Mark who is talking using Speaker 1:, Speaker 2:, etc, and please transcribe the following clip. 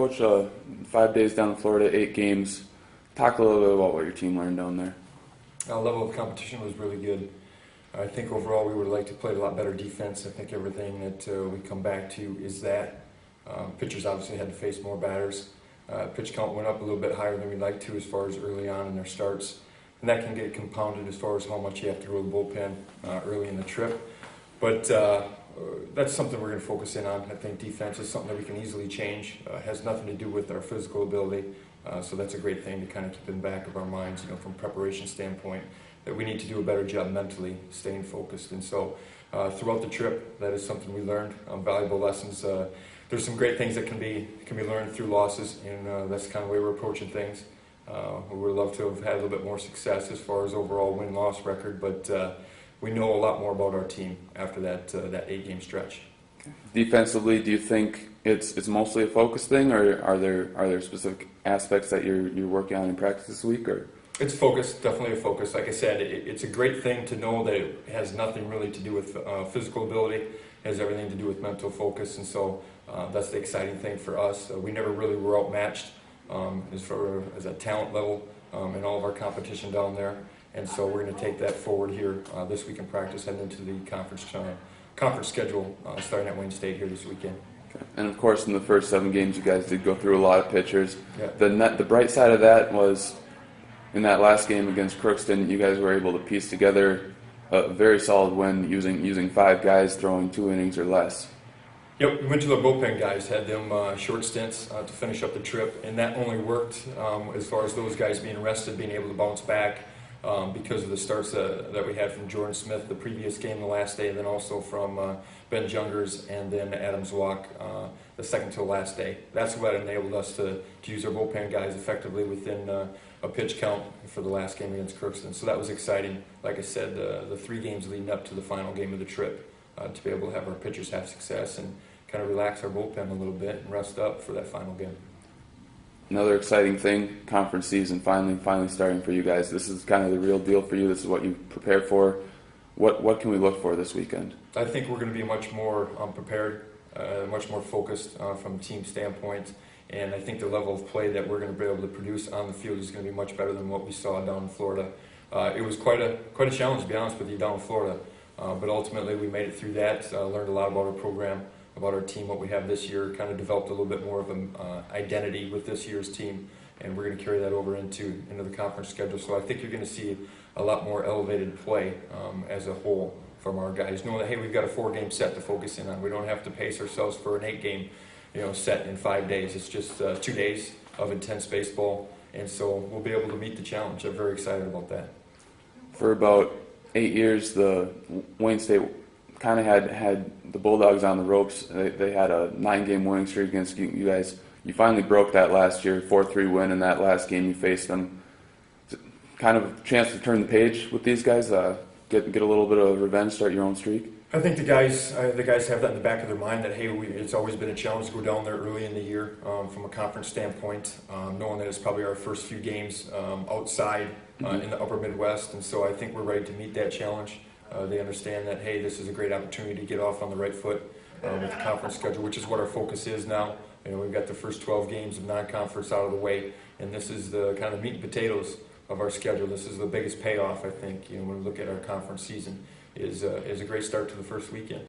Speaker 1: Coach, 5 days down in Florida, 8 games. Talk a little bit about what your team learned down there.
Speaker 2: Our level of competition was really good. I think overall we would like to play a lot better defense. I think everything that we come back to is that. Pitchers obviously had to face more batters. Pitch count went up a little bit higher than we'd like to as far as early on in their starts. And that can get compounded as far as how much you have to go to the bullpen early in the trip. But that's something we're going to focus in on. I think defense is something that we can easily change. It has nothing to do with our physical ability. So that's a great thing to kind of keep in the back of our minds, from a preparation standpoint, that we need to do a better job mentally staying focused. And so throughout the trip, that is something we learned, valuable lessons. There's some great things that can be learned through losses, and that's kind of the way we're approaching things. We would love to have had a little bit more success as far as overall win-loss record, but we know a lot more about our team after that 8-game stretch.
Speaker 1: Defensively, do you think it's mostly a focus thing, or are there specific aspects that you're working on in practice this week? Or
Speaker 2: it's focus, definitely a focus. Like I said, it's a great thing to know that it has nothing really to do with physical ability. It has everything to do with mental focus, and so that's the exciting thing for us. We never really were outmatched as a talent level in all of our competition down there, and so we're going to take that forward here this week in practice and into the conference schedule starting at Wayne State here this weekend.
Speaker 1: Okay. And of course, in the first 7 games, you guys did go through a lot of pitchers.
Speaker 2: Yeah.
Speaker 1: The bright side of that was in that last game against Crookston, you guys were able to piece together a very solid win using 5 guys throwing 2 innings or less.
Speaker 2: Yep, we went to the bullpen guys, had them short stints to finish up the trip, and that only worked as far as those guys being rested, being able to bounce back because of the starts that we had from Jordan Smith the previous game the last day, and then also from Ben Jungers and then Adam Zwak the second to the last day. That's what enabled us to use our bullpen guys effectively within a pitch count for the last game against Crookston. So that was exciting. Like I said, the 3 games leading up to the final game of the trip to be able to have our pitchers have success and kind of relax our bullpen a little bit and rest up for that final game.
Speaker 1: Another exciting thing, conference season finally starting for you guys. This is kind of the real deal for you. This is what you prepared for. What can we look for this weekend?
Speaker 2: I think we're going to be much more prepared, much more focused from a team standpoint, and I think the level of play that we're going to be able to produce on the field is going to be much better than what we saw down in Florida. It was quite a challenge, to be honest with you, down in Florida, but ultimately we made it through that, learned a lot about our program, about our team, what we have this year, kind of developed a little bit more of an identity with this year's team, and we're going to carry that over into the conference schedule. So I think you're going to see a lot more elevated play as a whole from our guys, knowing that, hey, we've got a 4-game set to focus in on. We don't have to pace ourselves for an 8-game set in 5 days. It's just 2 days of intense baseball, and so we'll be able to meet the challenge. I'm very excited about that.
Speaker 1: For about 8 years, the Wayne State kind of had the Bulldogs on the ropes. They had a 9-game winning streak against you guys. You finally broke that last year, 4-3 win in that last game you faced them. Kind of a chance to turn the page with these guys, get a little bit of revenge, start your own streak.
Speaker 2: I think the guys have that in the back of their mind that, hey, it's always been a challenge to go down there early in the year from a conference standpoint, knowing that it's probably our first few games outside in the upper Midwest, and so I think we're ready to meet that challenge. They understand that, hey, this is a great opportunity to get off on the right foot with the conference schedule, which is what our focus is now. We've got the first 12 games of non-conference out of the way, and this is the kind of meat and potatoes of our schedule. This is the biggest payoff, I think, when we look at our conference season, is a great start to the first weekend.